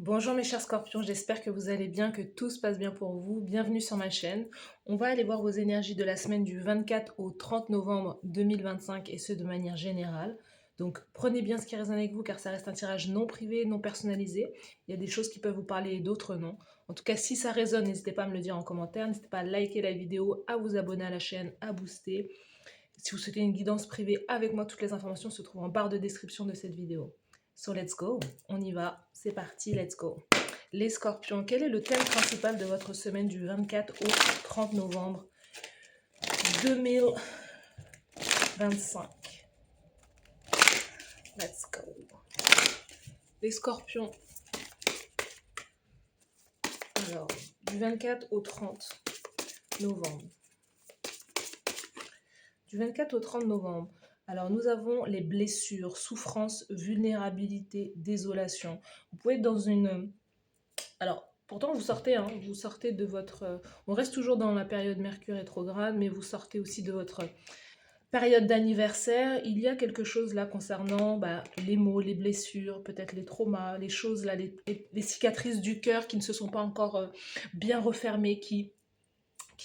Bonjour mes chers scorpions, j'espère que vous allez bien, que tout se passe bien pour vous. Bienvenue sur ma chaîne. On va aller voir vos énergies de la semaine du 24 au 30 novembre 2025 et ce de manière générale. Donc prenez bien ce qui résonne avec vous car ça reste un tirage non privé, non personnalisé. Il y a des choses qui peuvent vous parler et d'autres non. En tout cas, si ça résonne, n'hésitez pas à me le dire en commentaire. N'hésitez pas à liker la vidéo, à vous abonner à la chaîne, à booster. Si vous souhaitez une guidance privée avec moi, toutes les informations se trouvent en barre de description de cette vidéo. So let's go, on y va, c'est parti, let's go. Les scorpions, quel est le thème principal de votre semaine du 24 au 30 novembre 2025? Let's go. Les scorpions, alors, du 24 au 30 novembre. Du 24 au 30 novembre, alors nous avons les blessures, souffrances, vulnérabilité, désolation. Vous pouvez être dans une... Alors, pourtant vous sortez de votre... On reste toujours dans la période Mercure rétrograde, mais vous sortez aussi de votre période d'anniversaire. Il y a quelque chose là concernant les maux, les blessures, peut-être les traumas, les choses là, les cicatrices du cœur qui ne se sont pas encore bien refermées, qui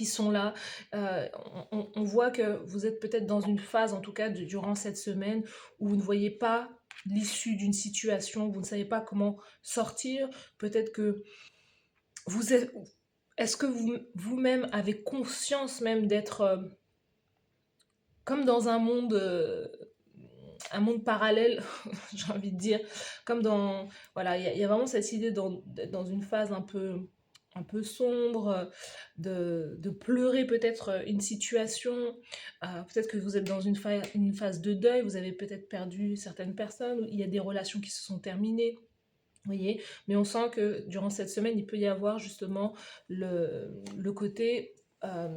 sont là. On voit que vous êtes peut-être dans une phase, en tout cas durant cette semaine, où vous ne voyez pas l'issue d'une situation, vous ne savez pas comment sortir. Peut-être que vous êtes... Est-ce que vous-même avez conscience même d'être comme dans un monde parallèle, j'ai envie de dire, comme dans... Voilà, il y a vraiment cette idée d'être dans une phase un peu sombre, de pleurer peut-être une situation, peut-être que vous êtes dans une phase de deuil, vous avez peut-être perdu certaines personnes, il y a des relations qui se sont terminées, vous voyez, mais on sent que durant cette semaine, il peut y avoir justement le côté, je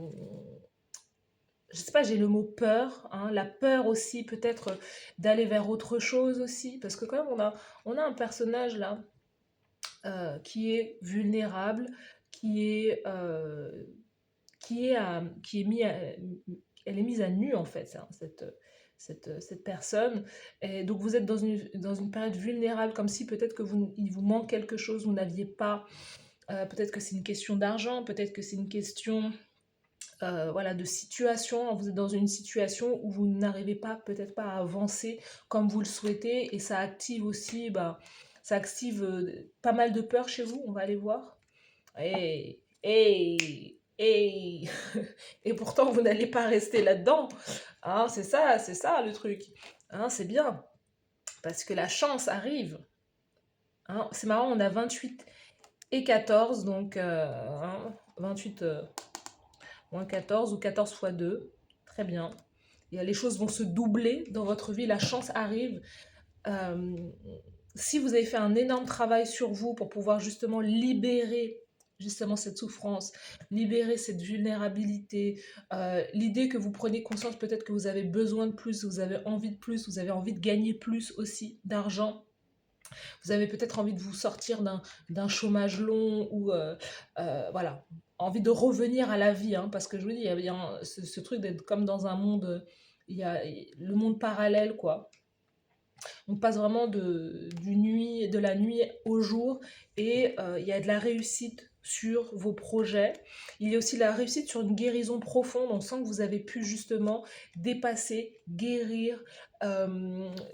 sais pas, j'ai le mot peur, hein, la peur aussi peut-être d'aller vers autre chose aussi, parce que quand même on a un personnage là qui est vulnérable, qui est, qui est elle est mise à nu en fait, hein, cette personne. Et donc vous êtes dans une période vulnérable, comme si peut-être que il vous manque quelque chose, vous n'aviez pas, peut-être que c'est une question d'argent, peut-être que c'est une question voilà, de situation, vous êtes dans une situation où vous n'arrivez pas, peut-être pas à avancer comme vous le souhaitez, et ça active aussi, ça active pas mal de peur chez vous, on va aller voir. Et et pourtant vous n'allez pas rester là-dedans, hein, c'est ça le truc, hein, c'est bien, parce que la chance arrive, hein. C'est marrant, on a 28 et 14, donc hein, 28 moins 14 ou 14 fois 2, très bien. Et les choses vont se doubler dans votre vie, la chance arrive. Euh, si vous avez fait un énorme travail sur vous pour pouvoir justement libérer justement cette souffrance, libérer cette vulnérabilité, l'idée que vous prenez conscience peut-être que vous avez besoin de plus, vous avez envie de plus, vous avez envie de gagner plus aussi d'argent, vous avez peut-être envie de vous sortir d'un chômage long ou voilà, envie de revenir à la vie, hein, parce que je vous dis, il y a ce truc d'être comme dans un monde, il y a le monde parallèle, quoi. On passe vraiment de la nuit au jour et il y a de la réussite sur vos projets. Il y a aussi la réussite sur une guérison profonde. On sent que vous avez pu justement dépasser, guérir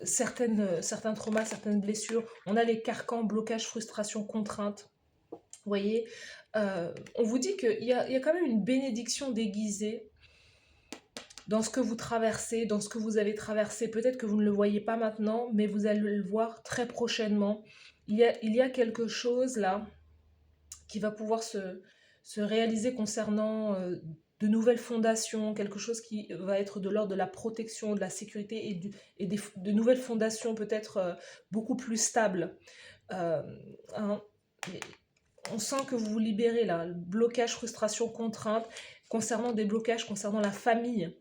certains traumas, certaines blessures. On a les carcans, blocages, frustrations, contraintes. Vous voyez, on vous dit qu'il y a quand même une bénédiction déguisée dans ce que vous traversez, dans ce que vous avez traversé. Peut-être que vous ne le voyez pas maintenant, mais vous allez le voir très prochainement. Il y a quelque chose là qui va pouvoir se réaliser concernant de nouvelles fondations, quelque chose qui va être de l'ordre de la protection, de la sécurité de nouvelles fondations peut-être beaucoup plus stables. Euh, hein, on sent que vous vous libérez là, blocage, frustration, contrainte, concernant des blocages concernant la famille.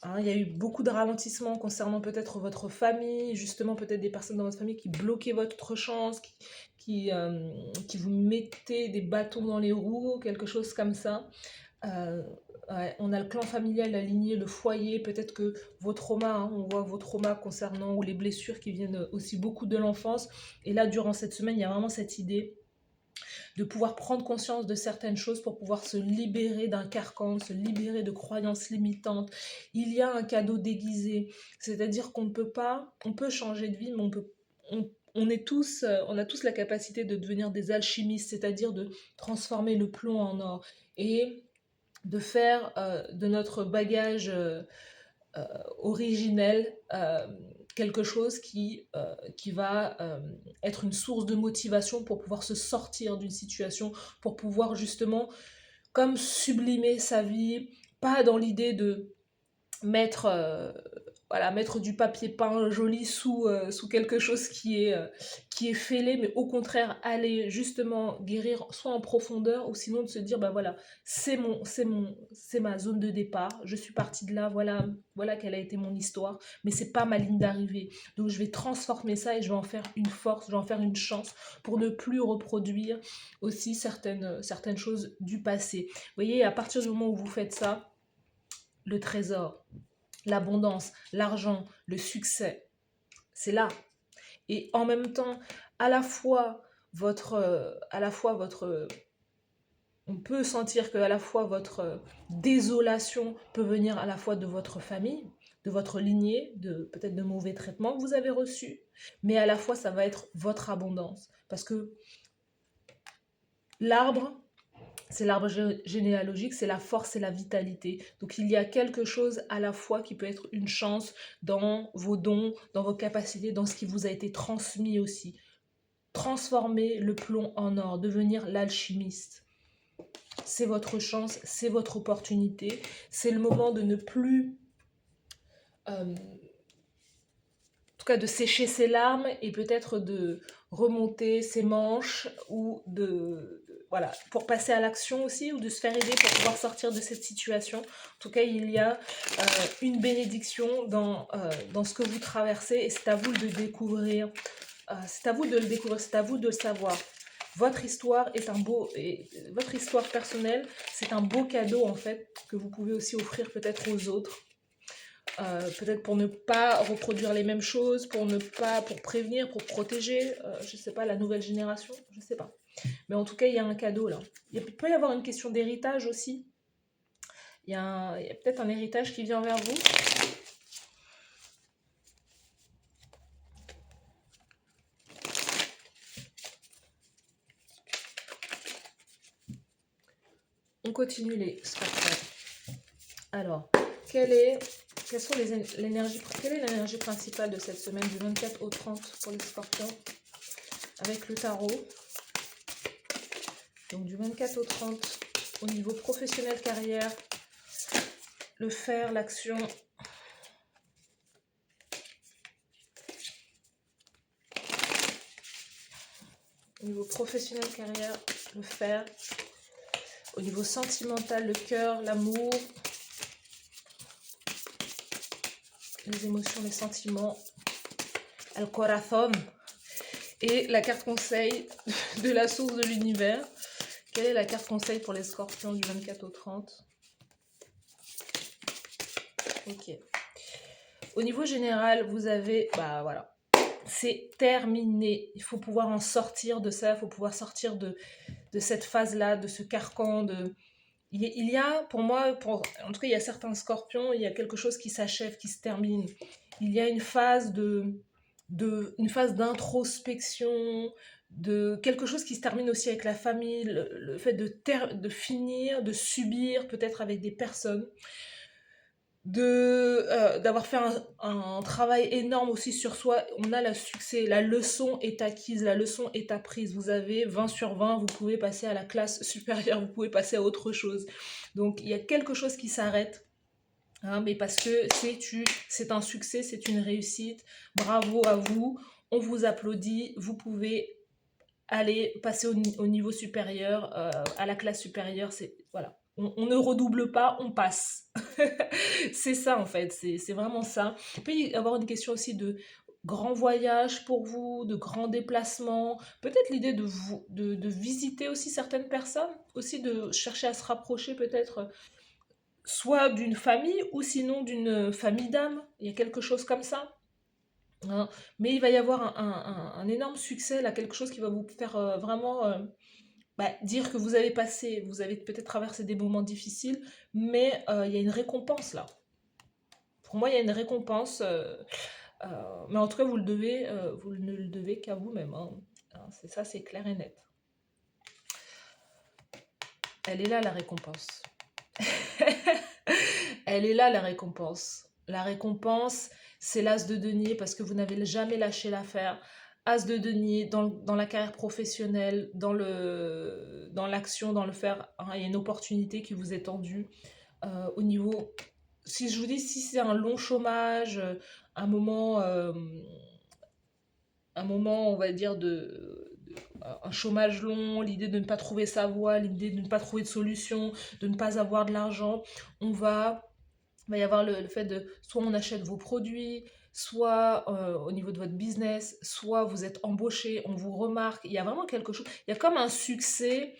Hein, il y a eu beaucoup de ralentissements concernant peut-être votre famille, justement peut-être des personnes dans votre famille qui bloquaient votre chance, qui vous mettaient des bâtons dans les roues, quelque chose comme ça. Euh, ouais, on a le clan familial, la lignée, le foyer, peut-être que vos traumas, hein, on voit vos traumas concernant ou les blessures qui viennent aussi beaucoup de l'enfance. Et là, durant cette semaine, il y a vraiment cette idée de pouvoir prendre conscience de certaines choses pour pouvoir se libérer d'un carcan, se libérer de croyances limitantes. Il y a un cadeau déguisé, c'est-à-dire qu'on ne peut pas, on peut changer de vie, mais on est tous, on a tous la capacité de devenir des alchimistes, c'est-à-dire de transformer le plomb en or et de faire de notre bagage originel, quelque chose qui va être une source de motivation pour pouvoir se sortir d'une situation, pour pouvoir justement comme sublimer sa vie, pas dans l'idée de mettre, voilà, mettre du papier peint joli sous quelque chose qui est fêlé, mais au contraire aller justement guérir soit en profondeur ou sinon de se dire, bah voilà, c'est ma zone de départ, je suis partie de là, voilà, voilà quelle a été mon histoire, mais c'est pas ma ligne d'arrivée. Donc je vais transformer ça et je vais en faire une force, je vais en faire une chance pour ne plus reproduire aussi certaines choses du passé. Vous voyez, à partir du moment où vous faites ça, le trésor, l'abondance, l'argent, le succès, c'est là. Et en même temps, à la fois votre, on peut sentir que à la fois votre désolation peut venir à la fois de votre famille, de votre lignée, de peut-être de mauvais traitements que vous avez reçus, mais à la fois ça va être votre abondance, parce que l'arbre, c'est l'arbre généalogique, c'est la force, c'est la vitalité. Donc il y a quelque chose à la fois qui peut être une chance dans vos dons, dans vos capacités, dans ce qui vous a été transmis aussi. Transformer le plomb en or, devenir l'alchimiste. C'est votre chance, c'est votre opportunité. C'est le moment de ne plus, en tout cas de sécher ses larmes et peut-être de remonter ses manches ou voilà, pour passer à l'action aussi ou de se faire aider pour pouvoir sortir de cette situation. En tout cas, il y a une bénédiction dans ce que vous traversez et c'est à vous de découvrir. C'est à vous de le découvrir, c'est à vous de le savoir. Votre histoire est votre histoire personnelle, c'est un beau cadeau en fait que vous pouvez aussi offrir peut-être aux autres. Peut-être pour ne pas reproduire les mêmes choses, pour prévenir, pour protéger, je sais pas, la nouvelle génération, je sais pas. Mais en tout cas, il y a un cadeau là. Il peut y avoir une question d'héritage aussi. Il y a peut-être un héritage qui vient vers vous. On continue les scorpions. Alors, quelle est l'énergie principale de cette semaine du 24 au 30 pour les scorpions avec le tarot? Donc du 24 au 30 au niveau professionnel, carrière, le faire, l'action. Au niveau professionnel, carrière, le faire. Au niveau sentimental, le cœur, l'amour, les émotions, les sentiments, el corazón. Et la carte conseil de la source de l'univers. Quelle est la carte conseil pour les scorpions du 24 au 30? Ok. Au niveau général, vous avez, bah voilà, c'est terminé. Il faut pouvoir en sortir de ça, il faut pouvoir sortir de cette phase-là, de ce carcan. Il y a, pour moi, en tout cas, il y a certains scorpions, il y a quelque chose qui s'achève, qui se termine. Il y a une phase une phase d'introspection, de quelque chose qui se termine aussi avec la famille, le fait de finir, de subir peut-être avec des personnes, d'avoir fait un travail énorme aussi sur soi. On a le succès, la leçon est acquise, la leçon est apprise. Vous avez 20 sur 20, vous pouvez passer à la classe supérieure, vous pouvez passer à autre chose. Donc il y a quelque chose qui s'arrête. Hein, mais parce que c'est un succès, c'est une réussite. Bravo à vous, on vous applaudit. Vous pouvez aller passer au niveau supérieur, à la classe supérieure. Voilà. On ne redouble pas, on passe. C'est ça en fait, c'est vraiment ça. Il peut y avoir une question aussi grands voyages pour vous, de grands déplacements, peut-être l'idée de visiter aussi certaines personnes, aussi de chercher à se rapprocher peut-être soit d'une famille ou sinon d'une famille d'âmes, il y a quelque chose comme ça. Hein. Mais il va y avoir un énorme succès, là, quelque chose qui va vous faire vraiment dire que vous avez peut-être traversé des moments difficiles, mais il y a une récompense là. Pour moi, il y a une récompense, mais en tout cas, vous ne le devez qu'à vous-même. Hein. Hein, c'est ça, c'est clair et net. Elle est là, la récompense. Elle est là, la récompense. La récompense, c'est l'as de denier parce que vous n'avez jamais lâché l'affaire. As de denier dans la carrière professionnelle, dans l'action, dans le faire. Hein, il y a une opportunité qui vous est tendue au niveau. Si je vous dis, si c'est un long chômage, un moment, euh, un moment, on va dire, un chômage long, l'idée de ne pas trouver sa voie, l'idée de ne pas trouver de solution, de ne pas avoir de l'argent, on va il va y avoir le fait de soit on achète vos produits, soit au niveau de votre business, soit vous êtes embauché, on vous remarque. Il y a vraiment quelque chose. Il y a comme un succès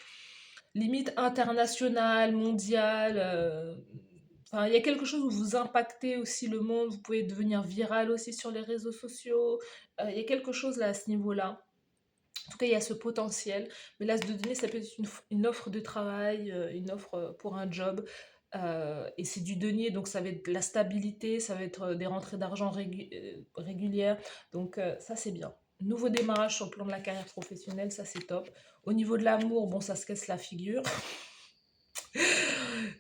limite international, mondial. Enfin, il y a quelque chose où vous impactez aussi le monde. Vous pouvez devenir viral aussi sur les réseaux sociaux. Il y a quelque chose là à ce niveau-là. En tout cas, il y a ce potentiel. Mais l'as de données, ça peut être une offre de travail, une offre pour un job. Et c'est du denier, donc ça va être de la stabilité, ça va être des rentrées d'argent régulières. Donc ça, c'est bien. Nouveau démarrage sur le plan de la carrière professionnelle, ça c'est top. Au niveau de l'amour, bon, ça se casse la figure.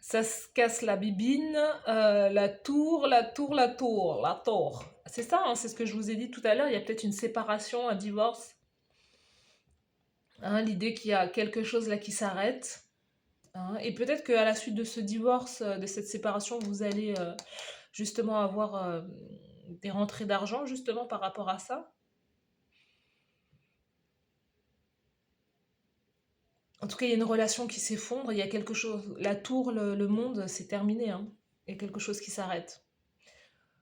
Ça se casse la bibine, la tour, la tour, la tour, la tour. C'est ça, hein, c'est ce que je vous ai dit tout à l'heure. Il y a peut-être une séparation, un divorce. Hein, l'idée qu'il y a quelque chose là qui s'arrête. Hein, et peut-être qu'à la suite de ce divorce, de cette séparation, vous allez justement avoir des rentrées d'argent justement par rapport à ça. En tout cas, il y a une relation qui s'effondre, il y a quelque chose. La tour, le monde, c'est terminé. Hein. Il y a quelque chose qui s'arrête.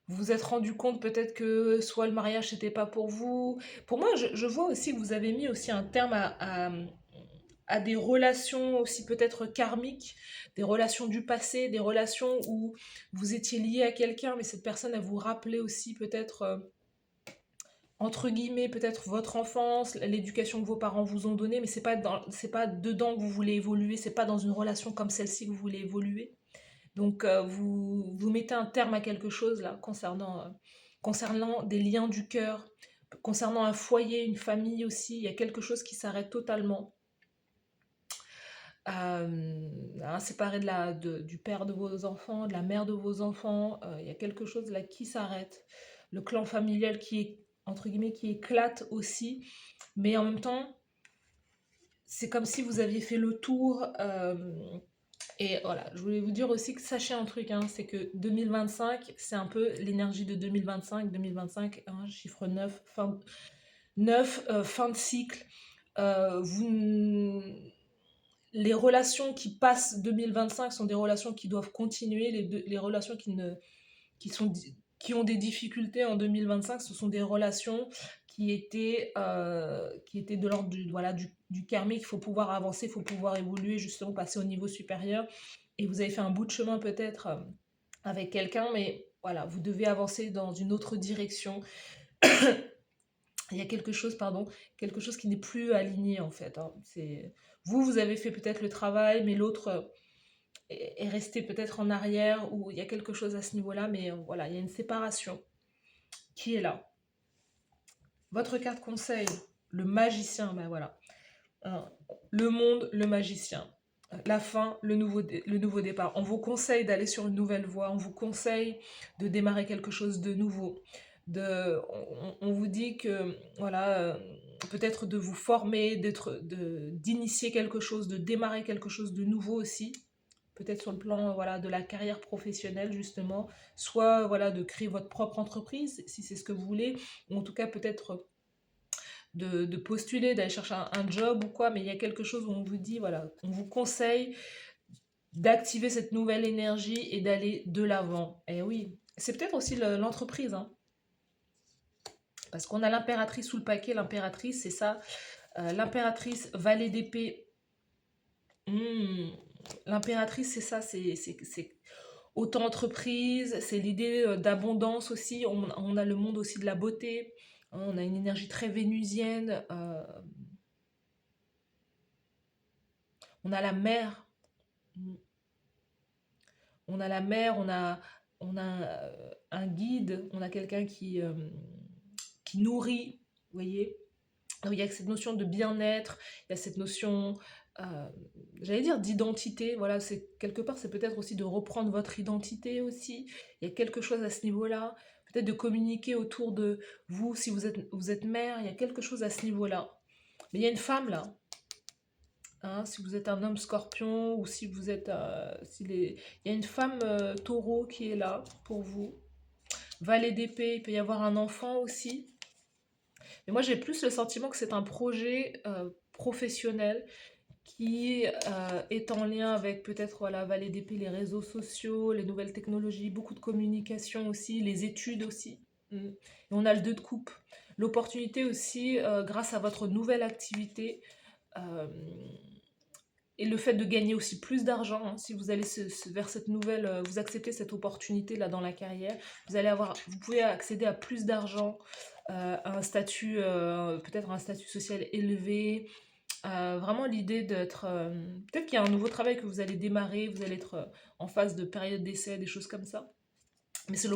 Vous vous êtes rendu compte peut-être que soit le mariage n'était pas pour vous. Pour moi, je vois aussi que vous avez mis aussi un terme à des relations aussi peut-être karmiques, des relations du passé, des relations où vous étiez lié à quelqu'un, mais cette personne, elle vous rappelait aussi peut-être, entre guillemets, peut-être votre enfance, l'éducation que vos parents vous ont donnée, mais c'est pas dedans que vous voulez évoluer, c'est pas dans une relation comme celle-ci que vous voulez évoluer. Donc, vous mettez un terme à quelque chose là, concernant des liens du cœur, concernant un foyer, une famille aussi, il y a quelque chose qui s'arrête totalement. Séparé du père de vos enfants, de la mère de vos enfants, il y a quelque chose là qui s'arrête. Le clan familial qui est, entre guillemets, qui éclate aussi, mais en même temps, c'est comme si vous aviez fait le tour. Et voilà, je voulais vous dire aussi que sachez un truc, hein, c'est que 2025, c'est un peu l'énergie de 2025. 2025, hein, chiffre 9, fin de cycle. Vous Les relations qui passent 2025 sont des relations qui doivent continuer. Les relations qui ont des difficultés en 2025, ce sont des relations qui étaient de l'ordre du karmique. Il faut pouvoir avancer, il faut pouvoir évoluer, justement passer au niveau supérieur. Et vous avez fait un bout de chemin peut-être avec quelqu'un, mais voilà, vous devez avancer dans une autre direction. Il y a quelque chose qui n'est plus aligné en fait. Hein. Vous avez fait peut-être le travail, mais l'autre est resté peut-être en arrière, ou il y a quelque chose à ce niveau-là, mais voilà, il y a une séparation qui est là. Votre carte conseil, le magicien, ben voilà. Le monde, le magicien. La fin, le nouveau départ. On vous conseille d'aller sur une nouvelle voie, on vous conseille de démarrer quelque chose de nouveau. On vous dit que voilà, peut-être de vous former, d'initier quelque chose, de démarrer quelque chose de nouveau aussi. Peut-être sur le plan voilà, de la carrière professionnelle justement, soit voilà, de créer votre propre entreprise si c'est ce que vous voulez, ou en tout cas peut-être de postuler, d'aller chercher un job ou quoi, mais il y a quelque chose où on vous dit, voilà, on vous conseille d'activer cette nouvelle énergie et d'aller de l'avant. Et oui, c'est peut-être aussi l'entreprise, hein. Parce qu'on a l'impératrice sous le paquet. L'impératrice, c'est ça. L'impératrice, valet d'épée. L'impératrice, c'est ça. C'est auto-entreprise. C'est l'idée d'abondance aussi. On a le monde aussi de la beauté. On a une énergie très vénusienne. On a la mer. Mm. On a la mer, on a un guide, on a quelqu'un qui nourrit, vous voyez. Donc, il y a cette notion de bien-être, il y a cette notion, euh, j'allais dire d'identité, voilà, c'est quelque part, c'est peut-être aussi de reprendre votre identité aussi. Il y a quelque chose à ce niveau-là, peut-être de communiquer autour de vous, si vous êtes mère, il y a quelque chose à ce niveau-là. Mais il y a une femme là, hein, si vous êtes un homme scorpion ou si vous êtes... il y a une femme taureau qui est là pour vous. Valet d'épée, il peut y avoir un enfant aussi. Mais moi j'ai plus le sentiment que c'est un projet professionnel qui est en lien avec peut-être voilà, Valet d'épée, les réseaux sociaux, les nouvelles technologies, beaucoup de communication aussi, les études aussi. Et on a le 2 de coupe. L'opportunité aussi, grâce à votre nouvelle activité, euh, et le fait de gagner aussi plus d'argent, hein, si vous allez vers cette nouvelle, vous acceptez cette opportunité là dans la carrière, vous pouvez accéder à plus d'argent, à un statut, peut-être un statut social élevé. Vraiment l'idée d'être, peut-être qu'il y a un nouveau travail que vous allez démarrer, vous allez être en phase de période d'essai, des choses comme ça. Mais c'est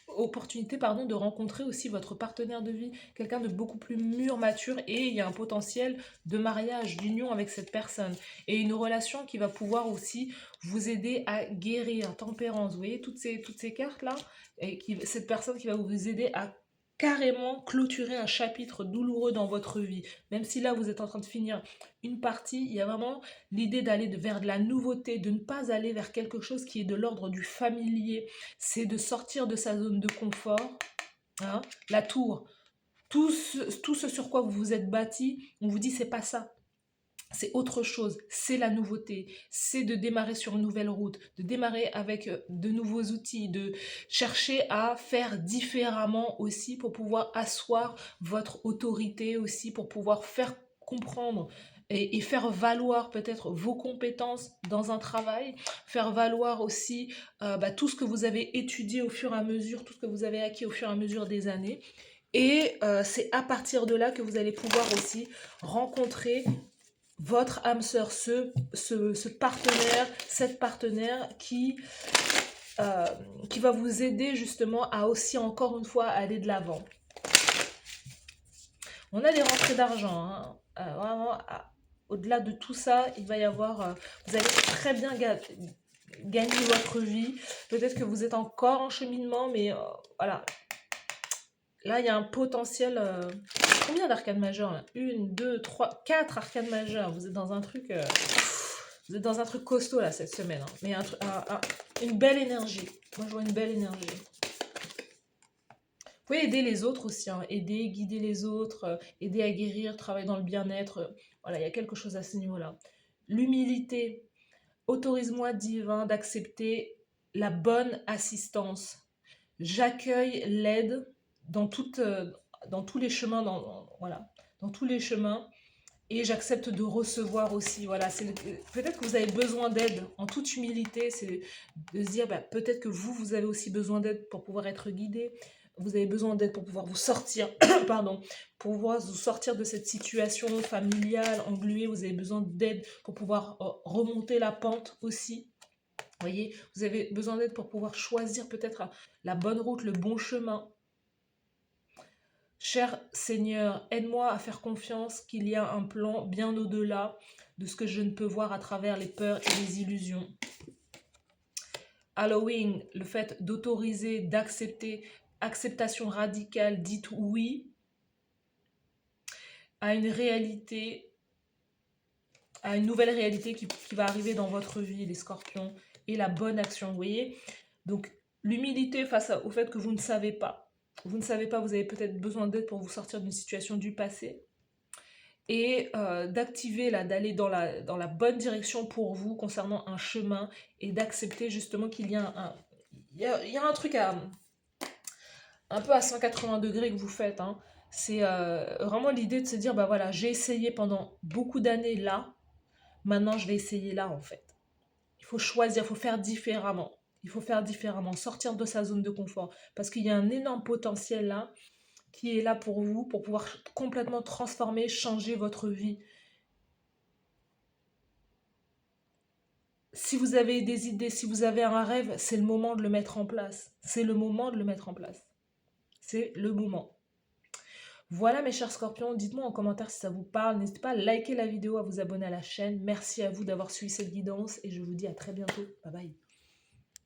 opportunité pardon, de rencontrer aussi votre partenaire de vie, quelqu'un de beaucoup plus mûr, mature, et il y a un potentiel de mariage, d'union avec cette personne. Et une relation qui va pouvoir aussi vous aider à guérir, tempérance. Vous voyez toutes ces cartes-là, et cette personne qui va vous aider à carrément clôturer un chapitre douloureux dans votre vie. Même si là, vous êtes en train de finir une partie, il y a vraiment l'idée d'aller vers de la nouveauté, de ne pas aller vers quelque chose qui est de l'ordre du familier, c'est de sortir de sa zone de confort, hein. La tour, tout ce sur quoi vous vous êtes bâti, on vous dit c'est pas ça. C'est autre chose, c'est la nouveauté, c'est de démarrer sur une nouvelle route, de démarrer avec de nouveaux outils, de chercher à faire différemment aussi pour pouvoir asseoir votre autorité aussi, pour pouvoir faire comprendre et faire valoir peut-être vos compétences dans un travail, faire valoir aussi tout ce que vous avez étudié au fur et à mesure, tout ce que vous avez acquis au fur et à mesure des années. Et c'est à partir de là que vous allez pouvoir aussi rencontrer votre âme sœur, ce partenaire, cette partenaire qui va vous aider justement à aussi encore une fois aller de l'avant. On a des rentrées d'argent, hein. Vraiment, au-delà de tout ça, il va y avoir, vous allez très bien gagner votre vie. Peut-être que vous êtes encore en cheminement, mais voilà. Là, il y a un potentiel. Combien d'arcades majeures là? 1, 2, 3, 4 arcades majeures. Vous êtes dans un truc. Vous êtes dans un truc costaud là cette semaine. Hein. Mais une belle énergie. Moi, je vois une belle énergie. Vous pouvez aider les autres aussi. Hein. Aider, guider les autres, aider à guérir, travailler dans le bien-être. Voilà, il y a quelque chose à ce niveau-là. L'humilité. Autorise-moi, divin, d'accepter la bonne assistance. J'accueille l'aide dans tous les chemins, voilà, dans tous les chemins, et j'accepte de recevoir aussi. Voilà, peut-être que vous avez besoin d'aide en toute humilité, c'est de se dire peut-être que vous avez aussi besoin d'aide pour pouvoir être guidé. Vous avez besoin d'aide pour pouvoir vous sortir, pardon, pour pouvoir vous sortir de cette situation familiale engluée. Vous avez besoin d'aide pour pouvoir remonter la pente aussi. Vous voyez, vous avez besoin d'aide pour pouvoir choisir peut-être la bonne route, le bon chemin. Cher Seigneur, aide-moi à faire confiance qu'il y a un plan bien au-delà de ce que je ne peux voir à travers les peurs et les illusions. Allowing, le fait d'autoriser, d'accepter, acceptation radicale, dites oui à une réalité, à une nouvelle réalité qui va arriver dans votre vie, les scorpions, et la bonne action, vous voyez. Donc, l'humilité face au fait que vous ne savez pas. Vous ne savez pas, vous avez peut-être besoin d'aide pour vous sortir d'une situation du passé. Et d'activer, là, d'aller dans la bonne direction pour vous concernant un chemin et d'accepter justement qu'il y a un truc un peu à 180 degrés que vous faites, hein. C'est vraiment l'idée de se dire, bah voilà, j'ai essayé pendant beaucoup d'années là, maintenant je vais essayer là en fait. Il faut choisir, il faut faire différemment. Il faut faire différemment, sortir de sa zone de confort. Parce qu'il y a un énorme potentiel là, qui est là pour vous, pour pouvoir complètement transformer, changer votre vie. Si vous avez des idées, si vous avez un rêve, c'est le moment de le mettre en place. C'est le moment de le mettre en place. C'est le moment. Voilà mes chers scorpions, dites-moi en commentaire si ça vous parle. N'hésitez pas à liker la vidéo, à vous abonner à la chaîne. Merci à vous d'avoir suivi cette guidance et je vous dis à très bientôt. Bye bye.